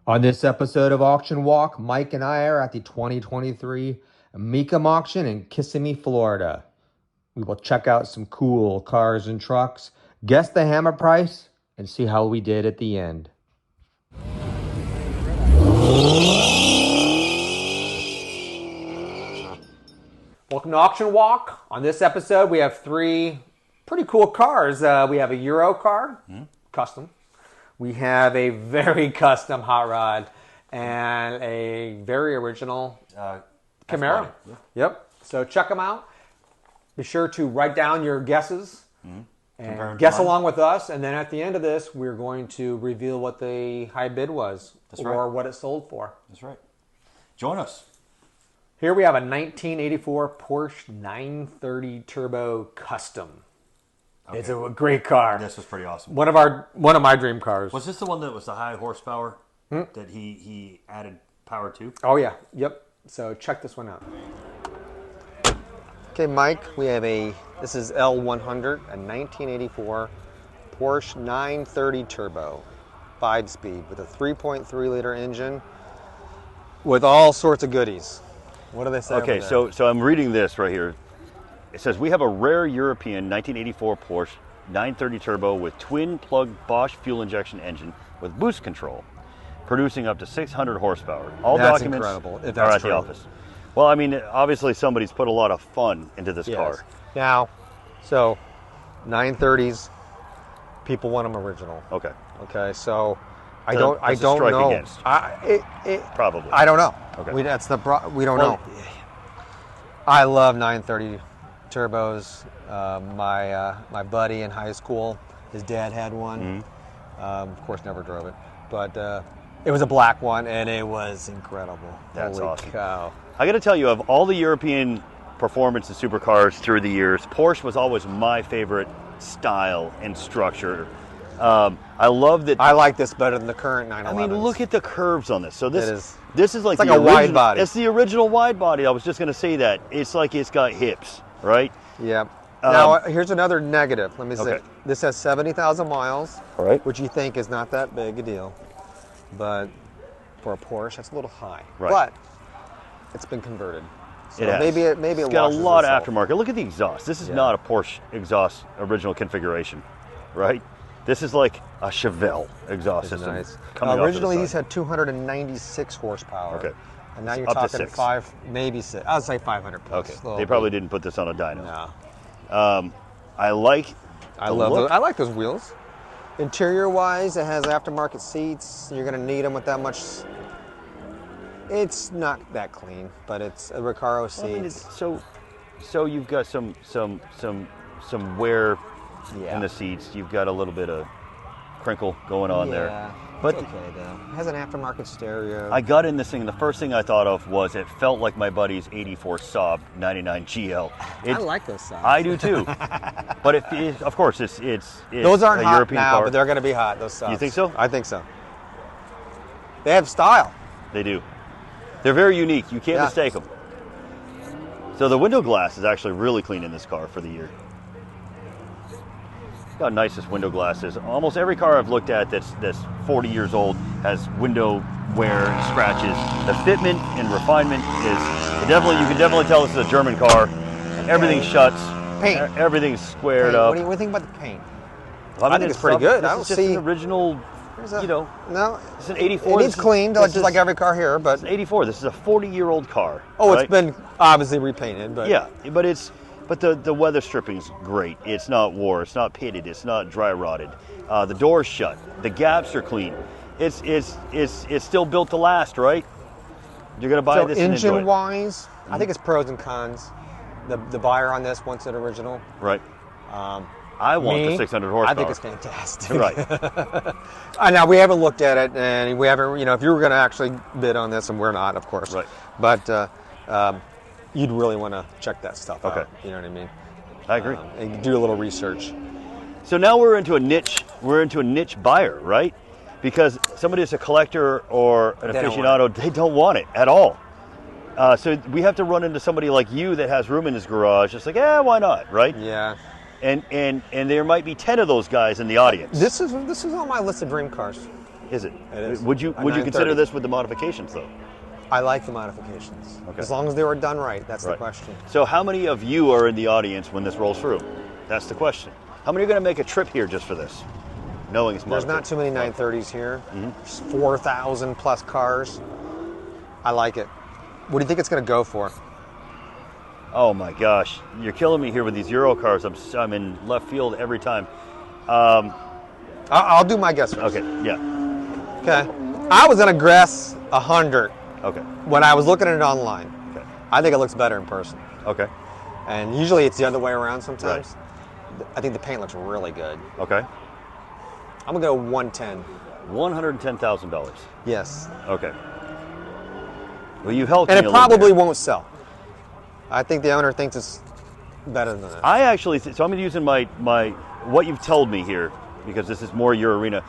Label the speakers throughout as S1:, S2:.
S1: On this episode of Auction Walk, Mike and I are at the 2023 Mecum auction in Kissimmee, Florida. We will check out some cool cars and trucks, guess the hammer price, and see how we did at the end. Welcome to Auction Walk. On this episode, we have three pretty cool cars. We have a Euro car, custom. We have a very custom hot rod and a very original Camaro. Yeah. Yep. So check them out. Be sure to write down your guesses and guess along with us. And then at the end of this, we're going to reveal what the high bid was what it sold for.
S2: That's right. Join us.
S1: Here we have a 1984 Porsche 930 Turbo Custom. Okay. It's a great car.
S2: This was pretty awesome.
S1: One of my dream cars.
S2: Was this the one that was the high horsepower that he added power to?
S1: Oh yeah, yep. So check this one out. Okay, Mike, we have this is L100, a 1984 Porsche 930 Turbo, 5-speed with a 3.3 liter engine with all sorts of goodies. What do they say?
S2: Okay, so I'm reading this right here. It says, we have a rare European 1984 Porsche 930 Turbo with twin-plug Bosch fuel injection engine with boost control, producing up to 600 horsepower. All
S1: that's
S2: documents
S1: incredible, if
S2: are
S1: that's
S2: at
S1: true.
S2: the office. Well, I mean, obviously somebody's put a lot of fun into this car.
S1: Now, so 930s, people want them original.
S2: Okay.
S1: Okay, so I
S2: That's
S1: don't
S2: a strike
S1: know.
S2: against. Probably.
S1: I don't know.
S2: Okay.
S1: We don't know. I love 930 turbos. My buddy in high school, his dad had one. Of course, never drove it, but it was a black one, and it was incredible.
S2: That's
S1: Holy
S2: awesome.
S1: cow.
S2: I got to tell you, of all the European performance and supercars through the years, Porsche was always my favorite style and structure. I love that.
S1: I like this better than the current 911s.
S2: I mean, look at the curves on this. So this is like,
S1: it's like
S2: the
S1: a wide body.
S2: It's the original wide body. I was just going to say that. It's like it's got hips, right?
S1: Yeah. Now, here's another negative. Let me say.
S2: Okay.
S1: This has 70,000 miles,
S2: All right.
S1: which you think is not that big a deal. But for a Porsche, that's a little high.
S2: Right.
S1: But it's been converted. So
S2: It has.
S1: maybe it
S2: It's got a
S1: washes
S2: lot of
S1: itself.
S2: aftermarket. Look at the exhaust. This is not a Porsche exhaust original configuration, right? This is like a Chevelle exhaust system.
S1: Nice.
S2: Coming
S1: Originally,
S2: off to the
S1: these
S2: side.
S1: had 296 horsepower.
S2: Okay.
S1: And now you're
S2: Up to
S1: talking
S2: 6.
S1: 5, maybe 6. I'd say 500 plus.
S2: Okay. They probably didn't put this on a dyno.
S1: No.
S2: I like
S1: those wheels. Interior wise, it has aftermarket seats. You're going to need them with that much. It's not that clean, but it's a Recaro seat.
S2: Well, I mean, so you've got some wear in the seats. You've got a little bit of crinkle going on there.
S1: But it's okay though. It has an aftermarket stereo.
S2: I got in this thing, and the first thing I thought of was it felt like my buddy's 84 Saab 99 GL.
S1: I like those Saabs.
S2: I do too. But of course, it's
S1: those aren't
S2: a
S1: hot
S2: European
S1: now,
S2: car.
S1: but they're going to be hot. Those Saabs.
S2: You think so?
S1: I think so. They have style.
S2: They do. They're very unique. You can't mistake them. So the window glass is actually really clean in this car for the year. Got nicest window glasses. Almost every car I've looked at that's 40 years old has window wear and scratches. The fitment and refinement you can definitely tell this is a German car. Everything shuts.
S1: Paint.
S2: Everything's squared up.
S1: What do you think about the paint?
S2: I
S1: think it's pretty good.
S2: This
S1: I don't
S2: is just
S1: see
S2: an original.
S1: No,
S2: it's an 84.
S1: It needs cleaned, just like every car here. But
S2: it's an 84. This is a 40-year-old car.
S1: Oh,
S2: right?
S1: it's been obviously repainted, but
S2: yeah, but the weather stripping's great. It's not wore. It's not pitted. It's not dry rotted. The door's shut. The gaps are clean. It's still built to last, right? You're gonna buy this.
S1: Engine wise, I think it's pros and cons. The buyer on this wants it original.
S2: Right. I want the 600 horsepower.
S1: I think it's fantastic.
S2: Right.
S1: Now, we haven't looked at it, and we haven't, if you were going to actually bid on this, and we're not, of course.
S2: Right.
S1: But you'd really want to check that stuff out.
S2: Okay.
S1: You know what I mean?
S2: I agree.
S1: And do a little research.
S2: So now we're into a niche. We're into a niche buyer, right? Because somebody that's a collector or an aficionado, they don't want it at all. So we have to run into somebody like you that has room in his garage. It's like, why not, right?
S1: Yeah.
S2: And there might be 10 of those guys in the audience.
S1: This is on my list of dream cars.
S2: Is it?
S1: It is.
S2: Would you
S1: A
S2: consider
S1: 930.
S2: this with the modifications though?
S1: I like the modifications.
S2: Okay.
S1: As long as they were done right, that's the
S2: Right.
S1: question.
S2: So how many of you are in the audience when this rolls through? That's the question. How many are going to make a trip here just for this? Knowing it's
S1: There's
S2: modified.
S1: not too many 930s here.
S2: Mm-hmm.
S1: There's 4,000 plus cars. I like it. What do you think it's going to go for?
S2: Oh my gosh, you're killing me here with these Euro cars. I'm in left field every time.
S1: I'll do my guess first.
S2: Okay, yeah.
S1: Okay. I was going to guess 100
S2: Okay,
S1: when I was looking at it online.
S2: okay,
S1: I think it looks better in person.
S2: okay,
S1: And usually it's the other way around sometimes. I think the paint looks really good.
S2: okay.
S1: I'm going to go 110.
S2: $110,000.
S1: Yes.
S2: Okay. Well, you helped
S1: And
S2: me
S1: it
S2: a little
S1: probably
S2: bit.
S1: won't sell. I think the owner thinks it's better than that.
S2: I actually, so I'm using my what you've told me here, because this is more your arena.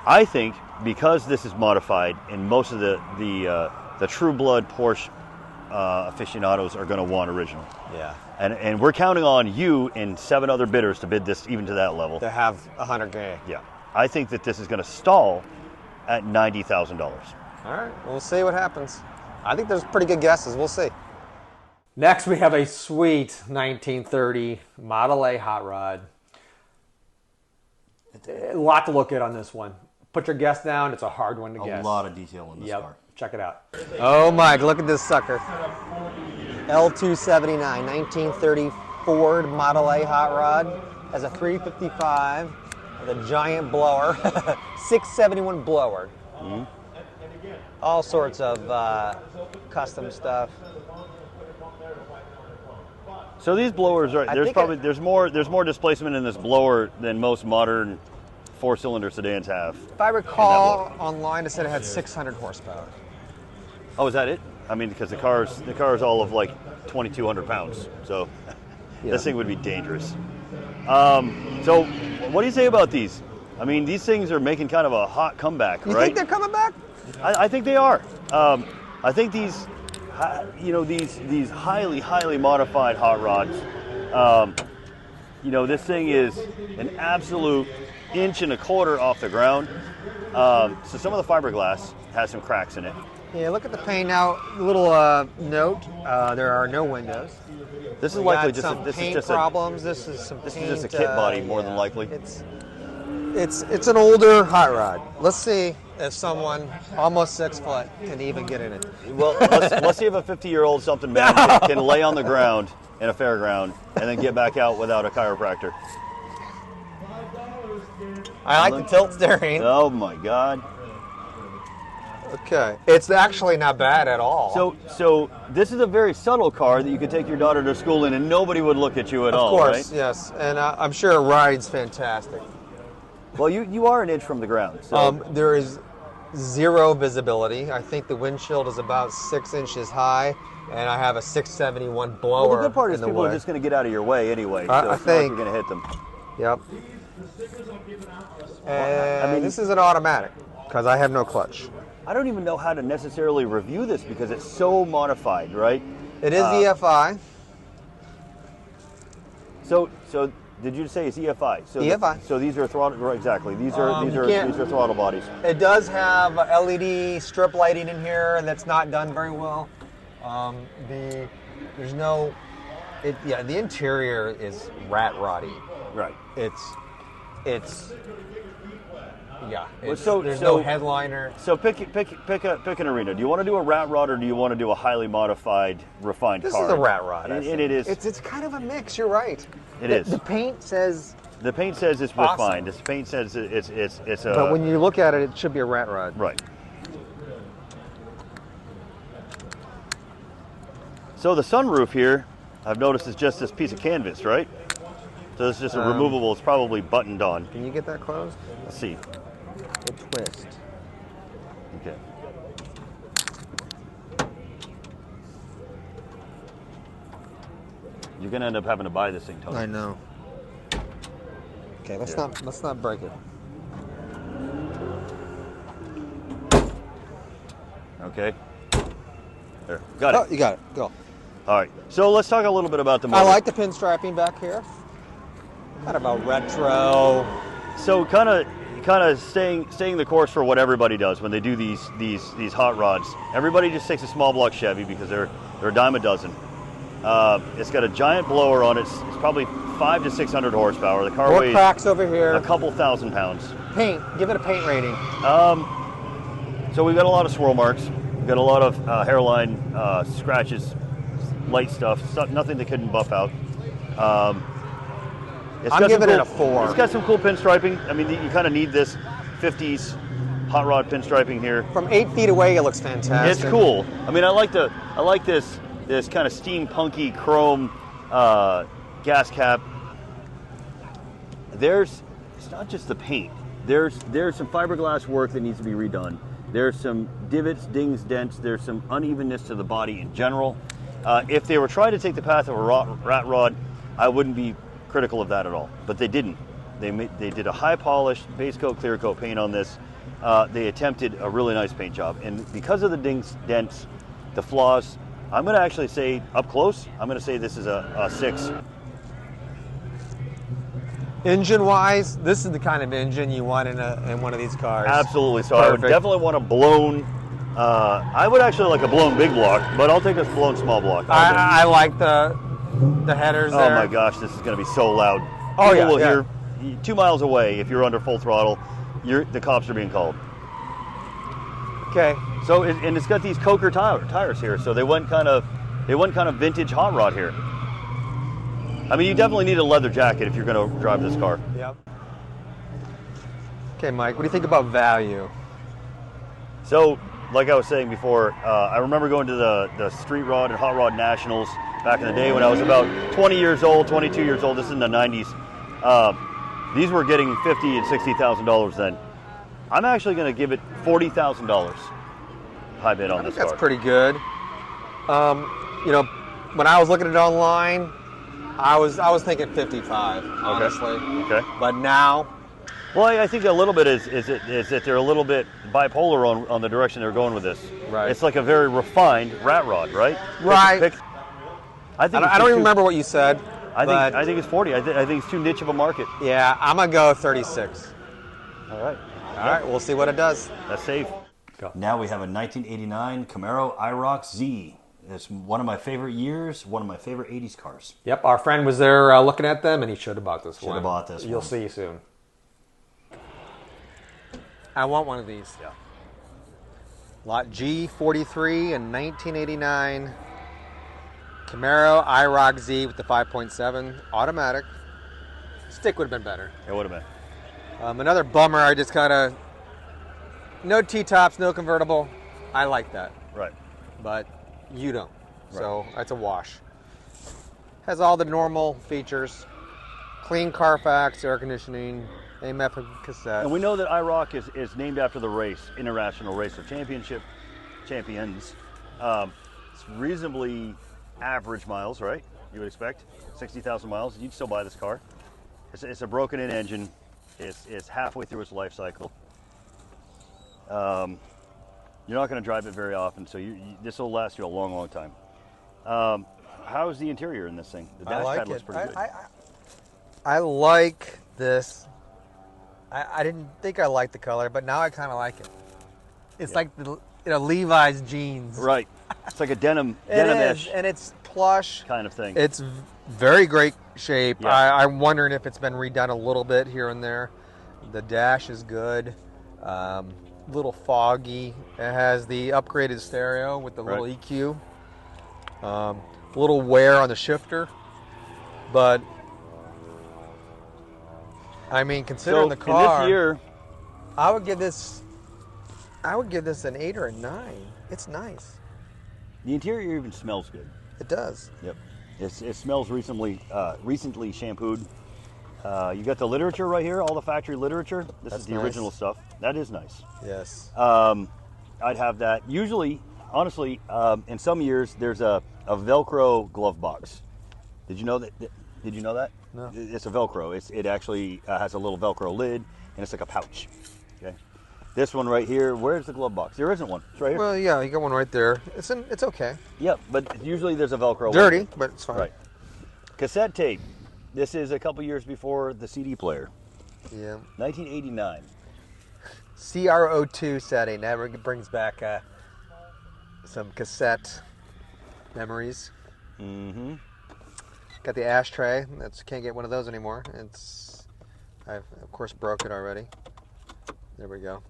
S2: I think because this is modified, and most of the true blood Porsche aficionados are going to want original.
S1: Yeah.
S2: And we're counting on you and 7 other bidders to bid this even to that level.
S1: To have 100K.
S2: Yeah. I think that this is going to stall at $90,000.
S1: All right. We'll see what happens. I think there's pretty good guesses. We'll see.
S3: Next, we have a sweet 1930 Model A hot rod. A lot to look at on this one. Put your guess down. It's a hard one to guess.
S2: A lot of detail in this
S3: Yep.
S2: car.
S3: Check it out.
S1: Oh, Mike, look at this sucker. L279, 1930 Ford Model A hot rod. Has a 355 with a giant blower. 671 blower.
S2: Mm-hmm.
S1: All sorts of custom stuff.
S2: So these blowers are there's more displacement in this blower than most modern 4-cylinder sedans have.
S1: If I recall, online it said it had 600 horsepower.
S2: Oh, is that it? I mean, because the car's all of like 2,200 pounds, so this thing would be dangerous. So, what do you say about these? I mean, these things are making kind of a hot comeback,
S1: You
S2: right?
S1: think they're coming back?
S2: I think they are. I think these, these highly modified hot rods. This thing is an absolute 1.25 inches off the ground. So some of the fiberglass has some cracks in it.
S1: Yeah, look at the paint now. Little note: there are no windows.
S2: This is
S1: We
S2: likely
S1: got
S2: just
S1: some
S2: this
S1: paint
S2: is just
S1: problems. This is some.
S2: this
S1: paint,
S2: is just a kit body more than likely.
S1: It's an older hot rod. Let's see if someone almost 6 foot can even get in it.
S2: Well, let's see if a 50-year-old something man can lay on the ground in a fairground and then get back out without a chiropractor.
S1: I like the tilt steering.
S2: Oh my God!
S1: Okay, it's actually not bad at all.
S2: So this is a very subtle car that you could take your daughter to school in and nobody would look at you at all,
S1: of course,
S2: right?
S1: yes, and I'm sure it rides fantastic.
S2: Well, you are an inch from the ground. So.
S1: There is zero visibility. I think the windshield is about 6 inches high, and I have a 671 blower.
S2: Well, the good part is
S1: in the
S2: people
S1: way.
S2: are just going to get out of your way anyway. So
S1: I
S2: it's not like
S1: think-
S2: you're going to hit them.
S1: Yep. And this is an automatic because I have no clutch.
S2: I don't even know how to necessarily review this because it's so modified, right?
S1: It is EFI.
S2: So did you say it's EFI? So
S1: EFI.
S2: So these are throttle, right, exactly. These are
S1: you can't-
S2: throttle bodies.
S1: It does have LED strip lighting in here, and that's not done very well. The interior is rat roddy.
S2: Right.
S1: There's no headliner.
S2: So pick an arena. Do you want to do a rat rod or do you want to do a highly modified, refined
S1: This
S2: car?
S1: is a rat rod. I
S2: And
S1: think.
S2: it is.
S1: It's kind of a mix. You're right.
S2: It is.
S1: The paint says.
S2: The paint says it's
S1: Awesome.
S2: refined. The paint says it's a.
S1: But when you look at it, it should be a rat rod.
S2: Right. So the sunroof here, I've noticed, is just this piece of canvas, right? So it's just a removable. It's probably buttoned on.
S1: Can you get that closed?
S2: Let's see.
S1: The twist.
S2: Okay. You're gonna end up having to buy this thing, Tony.
S1: I know. Okay, let's not break it.
S2: Okay. There. Got it.
S1: Oh, you got it. Go.
S2: All right. So let's talk a little bit about the
S1: I
S2: motor.
S1: like the pinstriping back here. Kind of a retro.
S2: So kind of kind of staying the course for what everybody does when they do these hot rods. Everybody just takes a small block Chevy because they're a dime a dozen. It's got a giant blower on it. It's probably 500 to 600 horsepower. The car
S1: More
S2: weighs
S1: cracks over here.
S2: a couple thousand pounds.
S1: Paint. Give it a paint rating.
S2: So we've got a lot of swirl marks. We've got a lot of hairline scratches, light stuff, nothing that couldn't buff out.
S1: I'm giving it a 4.
S2: It's got some cool pinstriping. I mean, you kind of need this 50s hot rod pinstriping here.
S1: From 8 feet away, it looks fantastic.
S2: It's cool. I mean, I like this kind of steampunky chrome gas cap. It's not just the paint. There's some fiberglass work that needs to be redone. There's some divots, dings, dents. There's some unevenness to the body in general. If they were trying to take the path of a rat rod, I wouldn't be critical of that at all. But they didn't. They did a high polished base coat, clear coat paint on this. They attempted a really nice paint job, and because of the dings, dents, the flaws, I'm going to actually say up close, I'm going to say this is a 6.
S1: Engine-wise, this is the kind of engine you want in one of these cars.
S2: Absolutely. So I would definitely want a blown. I would actually like a blown big block, but I'll take a blown small block.
S1: I like the headers there.
S2: Oh my gosh, this is going to be so loud.
S1: Oh
S2: People
S1: yeah,
S2: will
S1: yeah.
S2: hear 2 miles away if you're under full throttle. The cops are being called.
S1: Okay.
S2: So and it's got these Coker tires here, so they went kind of vintage hot rod here. I mean, you definitely need a leather jacket if you're going to drive this car.
S1: Yep. Okay, Mike, what do you think about value?
S2: So, like I was saying before, I remember going to the street rod and hot rod nationals back in the day when I was about 20 years old, 22 years old. This is in the 90s. These were getting $50,000 and $60,000 then. I'm actually going to give it $40,000 high bid on this car.
S1: That's pretty good. When I was looking at it online, I was thinking 55, honestly.
S2: Okay.
S1: But now,
S2: well, I think a little bit is that they're a little bit bipolar on the direction they're going with this.
S1: Right.
S2: It's like a very refined rat rod, right?
S1: Right.
S2: I don't
S1: even remember what you said.
S2: I think it's 40. I think it's too niche of a market.
S1: Yeah, I'm gonna go 36.
S2: All right.
S1: All right, we'll see what it does.
S2: That's safe.
S1: Go.
S4: Now we have a 1989 Camaro Iroc Z. It's one of my favorite years, one of my favorite 80s cars.
S1: Yep, our friend was there looking at them, and he should have bought this one.
S4: Should have bought this
S1: You'll
S4: one.
S1: see soon. I want one of these.
S2: Yeah.
S1: Lot G43 in 1989. Camaro Iroc Z with the 5.7 automatic. Stick would have been better.
S2: It would have been.
S1: Another bummer, I just kind of... No T-tops, no convertible. I like that.
S2: Right.
S1: But you don't. So that's a wash. Has all the normal features. Clean Carfax, air conditioning, AMF cassette.
S2: And we know that Iroc is named after the race, International Race of Champions. It's reasonably average miles, right? You would expect 60,000 miles. You'd still buy this car. It's a broken-in engine. It's halfway through its life cycle. You're not going to drive it very often, so this will last you a long, long time. How's the interior in this thing? The dash pad looks pretty good.
S1: I like this. I didn't think I liked the color, but now I kind of like it. It's like the Levi's jeans.
S2: Right. It's like a denim-ish
S1: and it's plush
S2: kind of thing.
S1: It's very great shape.
S2: Yeah.
S1: I'm wondering if it's been redone a little bit here and there. The dash is good. Little foggy. It has the upgraded stereo with the little EQ. Little wear on the shifter, but I mean, considering the car,
S2: in this year,
S1: I would give this an 8 or a 9. It's nice.
S2: the interior even smells good.
S1: It does.
S2: Yep. It smells recently shampooed. You got the literature right here, all the factory literature. This is the original stuff. That is nice.
S1: Yes.
S2: I'd have that. Usually, honestly, in some years, there's a Velcro glove box. Did you know that? Did you know that?
S1: No.
S2: It's a Velcro. It actually has a little Velcro lid, and it's like a pouch. Okay. This one right here, where's the glove box? There isn't one. It's right here.
S1: Well, yeah, you got one right there. It's okay.
S2: Yep, but usually there's a Velcro.
S1: Dirty,
S2: one.
S1: but it's fine.
S2: Right. Cassette tape. This is a couple years before the CD player.
S1: Yeah.
S2: 1989.
S1: CRO2 setting. That brings back some cassette memories.
S2: Mm-hmm.
S1: Got the ashtray. Can't get one of those anymore. I've of course broke it already. There we go.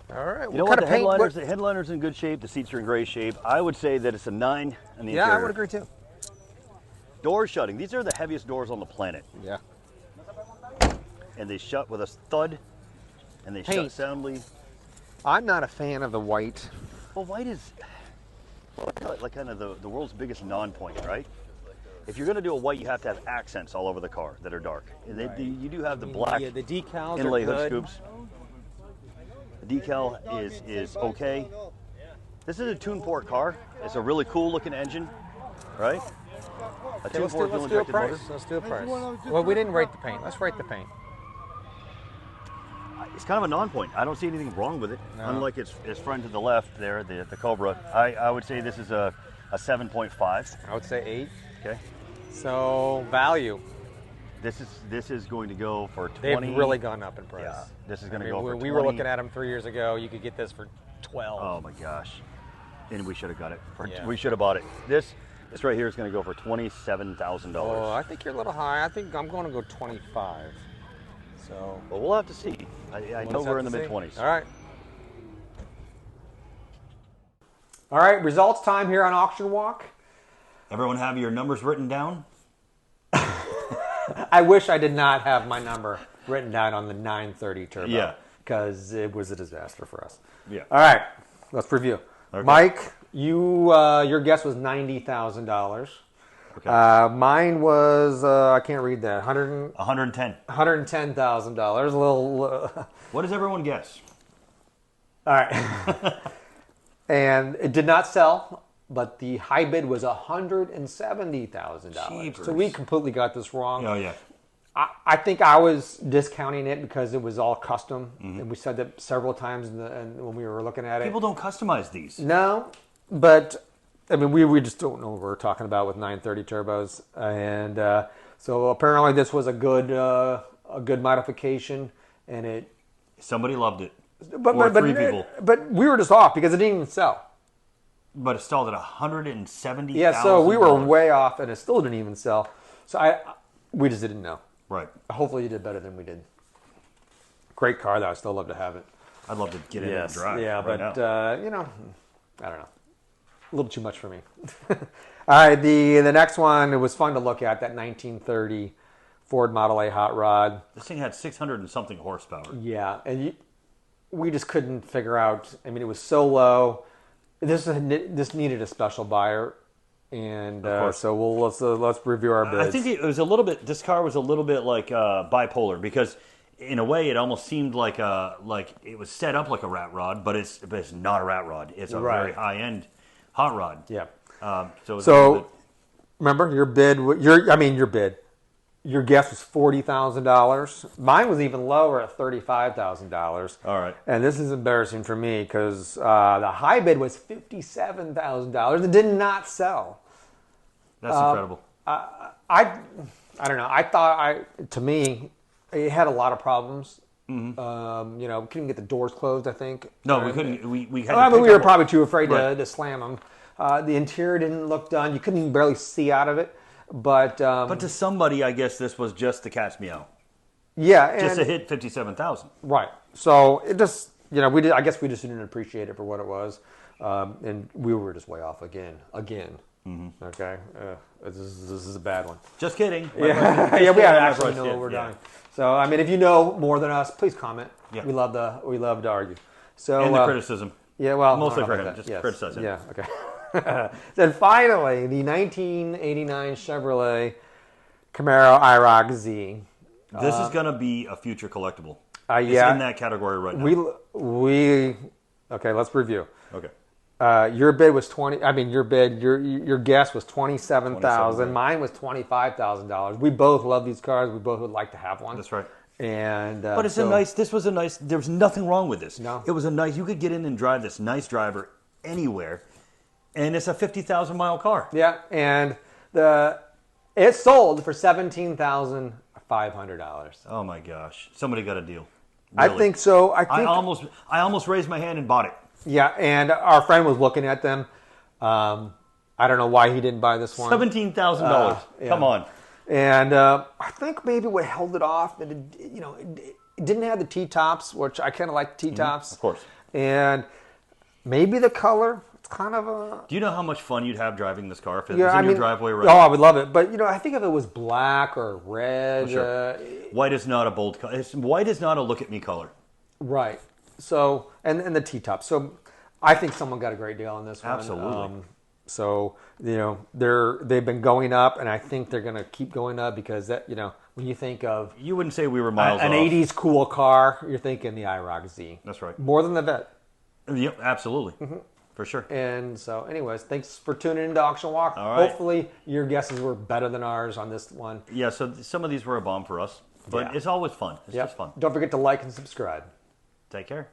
S1: All right.
S2: You know what? The headliner's in good shape. The seats are in great shape. I would say that it's a 9 on the interior.
S1: I would agree too.
S2: Doors shutting. These are the heaviest doors on the planet.
S1: Yeah.
S2: And they shut with a thud, and they shut soundly.
S1: I'm not a fan of the white.
S2: Well, white is like kind of the world's biggest non-point, right? If you're going to do a white, you have to have accents all over the car that are dark. And you do have the black
S1: the decals
S2: inlay
S1: are
S2: hood
S1: good.
S2: scoops. The decal is okay. This is a tune port car. It's a really cool looking engine, right? A tune port dual injected motor.
S1: Let's do a price. Well, we didn't rate the paint. Let's rate the paint.
S2: It's kind of a non-point. I don't see anything wrong with it.
S1: No.
S2: Unlike its friend to the left there, the Cobra. I would say this is a 7.5.
S1: I would say 8.
S2: Okay.
S1: So value.
S2: This is going to go for 20.
S1: They've really gone up in price.
S2: Yeah. This is going to go for 20.
S1: We were looking at them 3 years ago. You could get this for 12.
S2: Oh my gosh. And we should have got it.
S1: Yeah.
S2: We should have bought it. This right here is going to go for $27,000.
S1: Oh, I think you're a little high. I think I'm going to go 25. So.
S2: Well, we'll have to see. I know we're in the mid-20s.
S1: All right. All right. Results time here on Auction Walk.
S4: Everyone have your numbers written down?
S1: I wish I did not have my number written down on the 930 Turbo.
S4: Yeah.
S1: Because it was a disaster for us.
S4: Yeah.
S1: All right. Let's review.
S4: Okay.
S1: Mike, your guess was $90,000.
S4: Okay.
S1: Mine was, I can't read that,
S4: $110.
S1: $110,000. A little.
S4: What does everyone guess?
S1: All right. And it did not sell, but the high bid was $170,000.
S4: Jeepers.
S1: So we completely got this wrong.
S4: Oh, yeah.
S1: I think I was discounting it because it was all custom, and we said that several times when we were looking at it.
S4: People don't customize these.
S1: No, but I mean, we just don't know what we're talking about with 930 turbos, and so apparently this was a good modification, and
S4: Somebody loved it.
S1: but
S4: three people.
S1: But we were just off because it didn't even sell.
S4: But it stalled at $170,000.
S1: Yeah, so we were way off, and it still didn't even sell. So we just didn't know.
S4: Right.
S1: Hopefully you did better than we did. Great car, though. I'd still love to have it.
S4: I'd love to get in and drive.
S1: Yeah,
S4: right
S1: but
S4: now.
S1: I don't know. A little too much for me. All right, the next one, it was fun to look at, that 1930 Ford Model A hot rod.
S4: This thing had 600 and something horsepower.
S1: Yeah, and we just couldn't figure out. I mean, it was so low. This needed a special buyer. And so let's review our bids.
S4: I think it was a little bit. This car was a little bit like bipolar because, in a way, it almost seemed like it was set up like a rat rod, but it's not a rat rod. It's a very high end hot rod.
S1: Yeah.
S4: So
S1: remember your bid. Your bid. Your guess was $40,000. Mine was even lower at $35,000.
S4: All right.
S1: And this is embarrassing for me because the high bid was $57,000. It did not sell.
S4: That's incredible.
S1: I don't know. I thought to me, it had a lot of problems. Mm-hmm. Couldn't get the doors closed. I think.
S4: No, we couldn't. We had.
S1: I mean, we were probably too afraid to slam them. The interior didn't look done. You couldn't barely see out of it. But
S4: to somebody, I guess this was just the cat's meow.
S1: Yeah,
S4: just to hit 57,000.
S1: Right. So it just, I guess we just didn't appreciate it for what it was, and we were just way off again. Mm-hmm. Okay. This is a bad one.
S4: Just kidding.
S1: We actually know what we're doing. So I mean, if you know more than us, please comment.
S4: Yeah.
S1: We love to argue. So
S4: and the criticism.
S1: Yeah. Well,
S4: mostly for him. Just criticize him.
S1: Yeah. Okay. Then finally, the 1989 Chevrolet Camaro Iroc Z.
S4: This is going to be a future collectible.
S1: Yeah.
S4: It's in that category right now.
S1: Okay, let's review.
S4: Okay.
S1: Your bid was your guess was $27,000. Mine was $25,000. We both love these cars. We both would like to have one.
S4: That's right.
S1: And
S4: but there was nothing wrong with this.
S1: No.
S4: It was you could get in and drive this nice driver anywhere. And it's a 50,000 mile car.
S1: Yeah, and it sold for $17,500.
S4: Oh my gosh! Somebody got a deal.
S1: I think so.
S4: I almost raised my hand and bought it.
S1: Yeah, and our friend was looking at them. I don't know why he didn't buy this one.
S4: $17,000.
S1: Yeah.
S4: Come on.
S1: And I think maybe what held it off, it didn't have the T-tops, which I kind of like the T-tops.
S4: Of course.
S1: And maybe the color. It's kind of a...
S4: Do you know how much fun you'd have driving this car if it was in your driveway right
S1: Oh,
S4: now?
S1: I would love it. But, I think if it was black or red...
S4: Sure. White is not a bold color. White is not a look-at-me color.
S1: Right. So, and the T-top. So, I think someone got a great deal on this one.
S4: Absolutely.
S1: So, they've been going up, and I think they're going to keep going up because that, when you think of...
S4: You wouldn't say we were miles
S1: an
S4: off.
S1: 80s cool car, you're thinking the Iroc Z.
S4: That's right.
S1: More than the Vet.
S4: Yep, absolutely. For sure.
S1: And so, anyways, thanks for tuning into Auction Walk.
S4: All right.
S1: Hopefully, your guesses were better than ours on this one.
S4: Yeah, so some of these were a bomb for us, but it's always fun. It's just fun.
S1: Don't forget to like and subscribe.
S4: Take care.